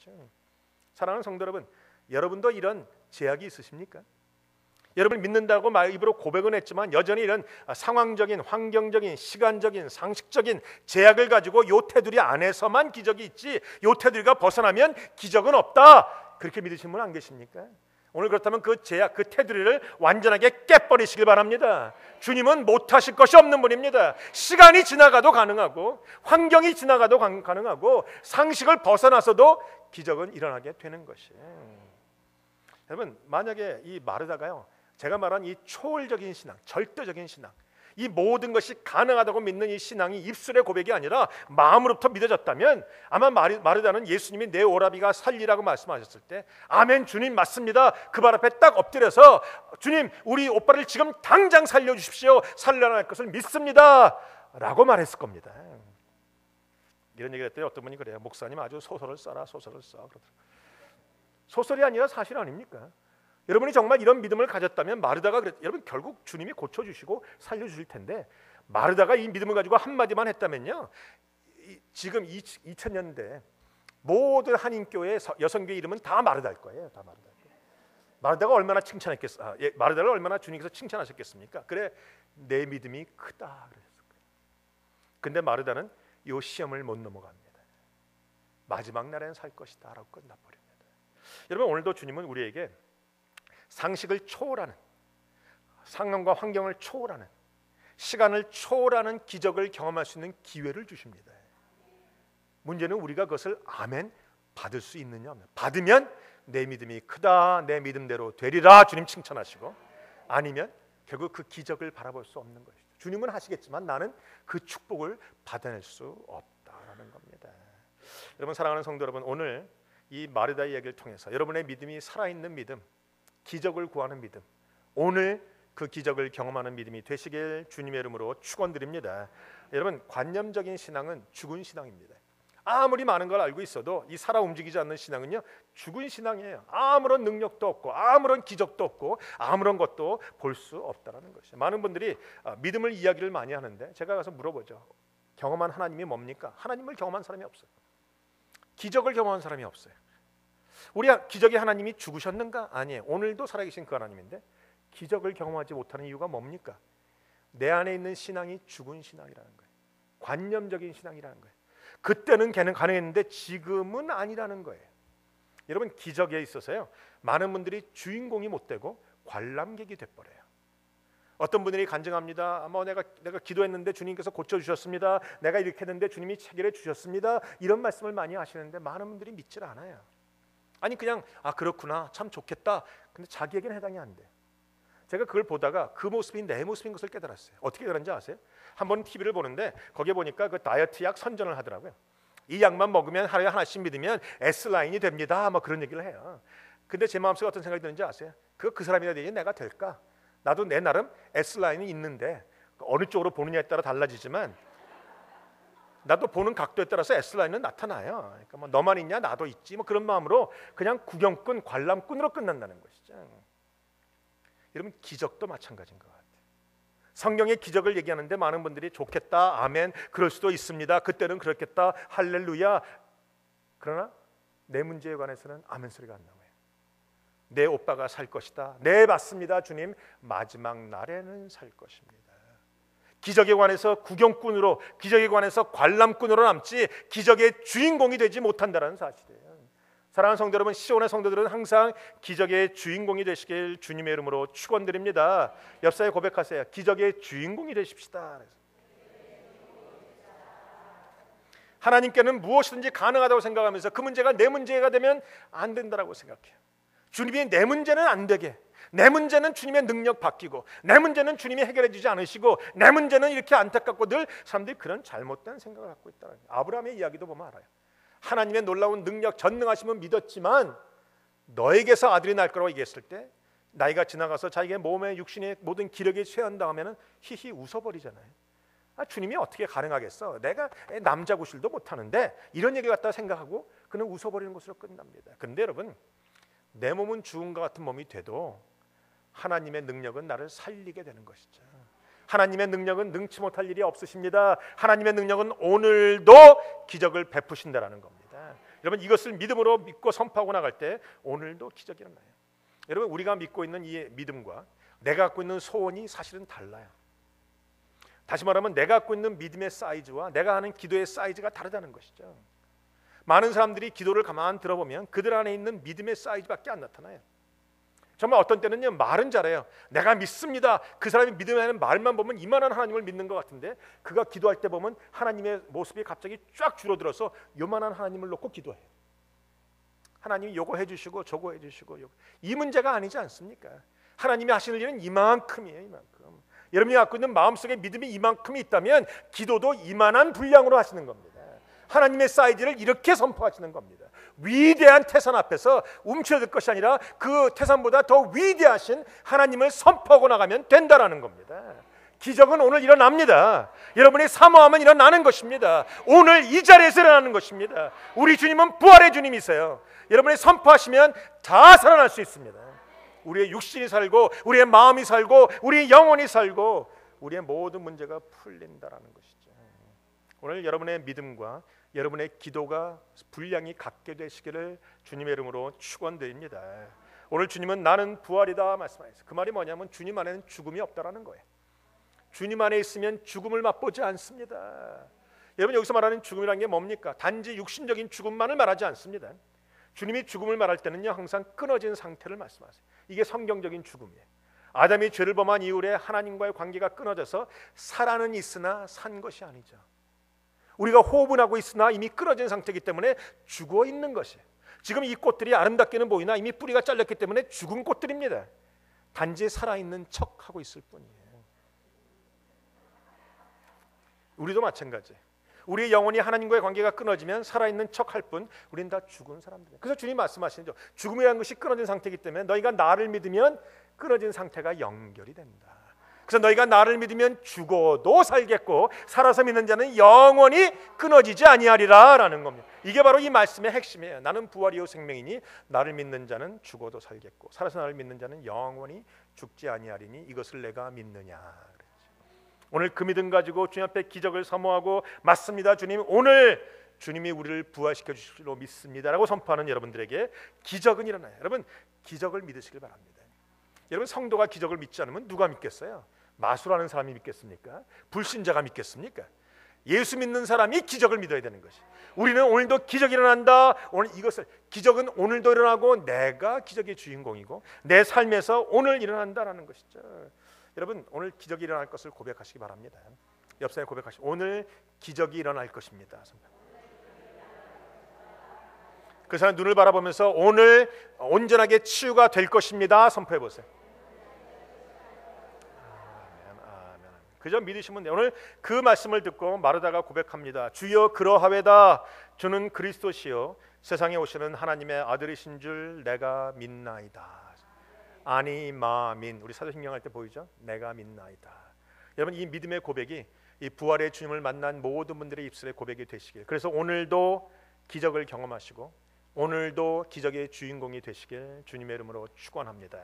것이죠. 사랑하는 성도 여러분, 여러분도 이런 제약이 있으십니까? 여러분 믿는다고 입으로 고백은 했지만 여전히 이런 상황적인, 환경적인, 시간적인, 상식적인 제약을 가지고 요 테두리 안에서만 기적이 있지 요 테두리가 벗어나면 기적은 없다, 그렇게 믿으시는 분 안 계십니까? 오늘 그렇다면 그 제약, 그 테두리를 완전하게 깨버리시길 바랍니다. 주님은 못하실 것이 없는 분입니다. 시간이 지나가도 가능하고 환경이 지나가도 가능하고 상식을 벗어나서도 기적은 일어나게 되는 것이에요. 여러분, 만약에 이 마르다가요, 제가 말한 이 초월적인 신앙, 절대적인 신앙, 이 모든 것이 가능하다고 믿는 이 신앙이 입술의 고백이 아니라 마음으로부터 믿어졌다면 아마 마르다는 예수님이 내 오라비가 살리라고 말씀하셨을 때 아멘 주님 맞습니다, 그 발 앞에 딱 엎드려서 주님 우리 오빠를 지금 당장 살려주십시오, 살려날 것을 믿습니다 라고 말했을 겁니다. 이런 얘기를 했더니 어떤 분이 그래요. 목사님 아주 소설을 써라, 소설을 써. 그러더라고요. 소설이 아니라 사실 아닙니까? 여러분이 정말 이런 믿음을 가졌다면 마르다가 여러분 결국 주님이 고쳐주시고 살려주실 텐데, 마르다가 이 믿음을 가지고 한마디만 했다면요, 지금 2000년대 모든 한인교회 여성교회 이름은 다 마르다일 거예요. 다 마르다. 마르다가 얼마나 마르다를 얼마나 주님께서 칭찬하셨겠습니까? 그래 내 믿음이 크다 그랬을 거예요. 근데 마르다는 이 시험을 못 넘어갑니다. 마지막 날에는 살 것이다 라고 끝나버립니다. 여러분, 오늘도 주님은 우리에게 상식을 초월하는, 상황과 환경을 초월하는, 시간을 초월하는 기적을 경험할 수 있는 기회를 주십니다. 문제는 우리가 그것을 아멘 받을 수 있느냐 없느냐. 받으면 내 믿음이 크다, 내 믿음대로 되리라 주님 칭찬하시고, 아니면 결국 그 기적을 바라볼 수 없는 것이죠. 주님은 하시겠지만 나는 그 축복을 받아낼 수 없다라는 겁니다. 여러분, 사랑하는 성도 여러분, 오늘 이 마르다의 이야기를 통해서 여러분의 믿음이 살아있는 믿음, 기적을 구하는 믿음, 오늘 그 기적을 경험하는 믿음이 되시길 주님의 이름으로 축원드립니다. 여러분, 관념적인 신앙은 죽은 신앙입니다. 아무리 많은 걸 알고 있어도 이 살아 움직이지 않는 신앙은요, 죽은 신앙이에요. 아무런 능력도 없고 아무런 기적도 없고 아무런 것도 볼 수 없다라는 것이죠. 많은 분들이 믿음을 이야기를 많이 하는데 제가 가서 물어보죠. 경험한 하나님이 뭡니까? 하나님을 경험한 사람이 없어요. 기적을 경험한 사람이 없어요. 우리 기적의 하나님이 죽으셨는가? 아니에요. 오늘도 살아계신 그 하나님인데 기적을 경험하지 못하는 이유가 뭡니까? 내 안에 있는 신앙이 죽은 신앙이라는 거예요. 관념적인 신앙이라는 거예요. 그때는 걔는 가능했는데 지금은 아니라는 거예요. 여러분, 기적에 있어서요, 많은 분들이 주인공이 못 되고 관람객이 돼버려요. 어떤 분들이 간증합니다. 내가 기도했는데 주님께서 고쳐주셨습니다. 내가 이렇게 했는데 주님이 체결해 주셨습니다. 이런 말씀을 많이 하시는데 많은 분들이 믿질 않아요. 아니 그냥 그렇구나, 참 좋겠다. 근데 자기에게는 해당이 안 돼. 제가 그걸 보다가 그 모습이 내 모습인 것을 깨달았어요. 어떻게 깨달았는지 아세요? 한번 TV를 보는데 거기에 보니까 그 다이어트 약 선전을 하더라고요. 이 약만 먹으면 하루에 하나씩 믿으면 S라인이 됩니다, 그런 얘기를 해요. 근데 제 마음속에 어떤 생각이 드는지 아세요? 그 사람이나 되니 내가 될까? 나도 내 나름 S라인이 있는데 어느 쪽으로 보느냐에 따라 달라지지만 나도 보는 각도에 따라서 S라인은 나타나요. 그러니까 너만 있냐, 나도 있지, 그런 마음으로 그냥 구경꾼, 관람꾼으로 끝난다는 것이죠. 여러분, 기적도 마찬가지인 것 같아요. 성경의 기적을 얘기하는데 많은 분들이 좋겠다, 아멘, 그럴 수도 있습니다, 그때는 그렇겠다, 할렐루야. 그러나 내 문제에 관해서는 아멘 소리가 안 나와요. 내 오빠가 살 것이다, 네 맞습니다 주님, 마지막 날에는 살 것입니다. 기적에 관해서 구경꾼으로, 기적에 관해서 관람꾼으로 남지 기적의 주인공이 되지 못한다는 사실이에요. 사랑하는 성도 여러분, 시온의 성도들은 항상 기적의 주인공이 되시길 주님의 이름으로 축원드립니다. 옆사에 고백하세요. 기적의 주인공이 되십시다. 하나님께는 무엇이든지 가능하다고 생각하면서 그 문제가 내 문제가 되면 안 된다라고 생각해요. 주님이 내 문제는 안 되게, 내 문제는 주님의 능력 바뀌고, 내 문제는 주님이 해결해 주지 않으시고, 내 문제는 이렇게 안타깝고, 늘 사람들이 그런 잘못된 생각을 갖고 있다는 거예요. 아브라함의 이야기도 보면 알아요. 하나님의 놀라운 능력, 전능하심은 믿었지만 너에게서 아들이 날 거라고 얘기했을 때 나이가 지나가서 자기의 몸의 육신의 모든 기력이 쇠한다하면 히히 웃어버리잖아요. 주님이 어떻게 가능하겠어, 내가 남자 구실도 못하는데, 이런 얘기 갖다 생각하고 그는 웃어버리는 것으로 끝납니다. 근데 여러분, 내 몸은 죽은 것 같은 몸이 돼도 하나님의 능력은 나를 살리게 되는 것이죠. 하나님의 능력은 능치 못할 일이 없으십니다. 하나님의 능력은 오늘도 기적을 베푸신다라는 겁니다. 여러분 이것을 믿음으로 믿고 선포하고 나갈 때 오늘도 기적이 일어나요. 여러분 우리가 믿고 있는 이 믿음과 내가 갖고 있는 소원이 사실은 달라요. 다시 말하면 내가 갖고 있는 믿음의 사이즈와 내가 하는 기도의 사이즈가 다르다는 것이죠. 많은 사람들이 기도를 가만 들어보면 그들 안에 있는 믿음의 사이즈밖에 안 나타나요. 정말 어떤 때는요 말은 잘해요. 내가 믿습니다. 그 사람이 믿음하는 말만 보면 이만한 하나님을 믿는 것 같은데 그가 기도할 때 보면 하나님의 모습이 갑자기 쫙 줄어들어서 요만한 하나님을 놓고 기도해요. 하나님이 요거 해주시고 저거 해주시고 이 문제가 아니지 않습니까? 하나님이 하시는 일은 이만큼이에요. 이만큼. 여러분이 갖고 있는 마음속에 믿음이 이만큼이 있다면 기도도 이만한 분량으로 하시는 겁니다. 하나님의 사이즈를 이렇게 선포하시는 겁니다. 위대한 태산 앞에서 움츠러들 것이 아니라 그 태산보다 더 위대하신 하나님을 선포하고 나가면 된다라는 겁니다. 기적은 오늘 일어납니다. 여러분이 사모하면 일어나는 것입니다. 오늘 이 자리에서 일어나는 것입니다. 우리 주님은 부활의 주님이세요. 여러분이 선포하시면 다 살아날 수 있습니다. 우리의 육신이 살고 우리의 마음이 살고 우리의 영혼이 살고 우리의 모든 문제가 풀린다라는 것이죠. 오늘 여러분의 믿음과 여러분의 기도가 분량이 같게 되시기를 주님의 이름으로 축원드립니다. 오늘 주님은 나는 부활이다 말씀하셨어요. 그 말이 뭐냐면 주님 안에는 죽음이 없다라는 거예요. 주님 안에 있으면 죽음을 맛보지 않습니다. 여러분 여기서 말하는 죽음이라는 게 뭡니까? 단지 육신적인 죽음만을 말하지 않습니다. 주님이 죽음을 말할 때는요 항상 끊어진 상태를 말씀하세요. 이게 성경적인 죽음이에요. 아담이 죄를 범한 이후에 하나님과의 관계가 끊어져서 살아는 있으나 산 것이 아니죠. 우리가 호흡은 하고 있으나 이미 끊어진 상태이기 때문에 죽어 있는 것이에요. 지금 이 꽃들이 아름답게는 보이나 이미 뿌리가 잘렸기 때문에 죽은 꽃들입니다. 단지 살아있는 척하고 있을 뿐이에요. 우리도 마찬가지. 우리의 영혼이 하나님과의 관계가 끊어지면 살아있는 척할 뿐 우리는 다 죽은 사람들이에요. 그래서 주님 말씀하시죠. 죽음이라는 것이 끊어진 상태이기 때문에 너희가 나를 믿으면 끊어진 상태가 연결이 된다. 그래서 너희가 나를 믿으면 죽어도 살겠고 살아서 믿는 자는 영원히 끊어지지 아니하리라 라는 겁니다. 이게 바로 이 말씀의 핵심이에요. 나는 부활이요 생명이니 나를 믿는 자는 죽어도 살겠고 살아서 나를 믿는 자는 영원히 죽지 아니하리니 이것을 내가 믿느냐. 오늘 그 믿음 가지고 주님 앞에 기적을 사모하고 맞습니다. 주님 오늘 주님이 우리를 부활시켜 주실 줄로 믿습니다라고 선포하는 여러분들에게 기적은 일어나요. 여러분 기적을 믿으시길 바랍니다. 여러분 성도가 기적을 믿지 않으면 누가 믿겠어요? 마술하는 사람이 믿겠습니까? 불신자가 믿겠습니까? 예수 믿는 사람이 기적을 믿어야 되는 것이. 우리는 오늘도 기적이 일어난다. 오늘 이것을 기적은 오늘도 일어나고 내가 기적의 주인공이고 내 삶에서 오늘 일어난다라는 것이죠. 여러분 오늘 기적이 일어날 것을 고백하시기 바랍니다. 옆 사람에 고백하시고 오늘 기적이 일어날 것입니다. 그 사람 눈을 바라보면서 오늘 온전하게 치유가 될 것입니다. 선포해 보세요. 아멘. 그저 믿으시면 돼요. 오늘 그 말씀을 듣고 마르다가 고백합니다. 주여 그러하외다. 주는 그리스도시요 세상에 오시는 하나님의 아들이신 줄 내가 믿나이다. 아니 마민 우리 사도신경 할 때 보이죠? 내가 믿나이다. 여러분 이 믿음의 고백이 이 부활의 주님을 만난 모든 분들의 입술의 고백이 되시길. 그래서 오늘도 기적을 경험하시고 오늘도 기적의 주인공이 되시길 주님의 이름으로 축원합니다.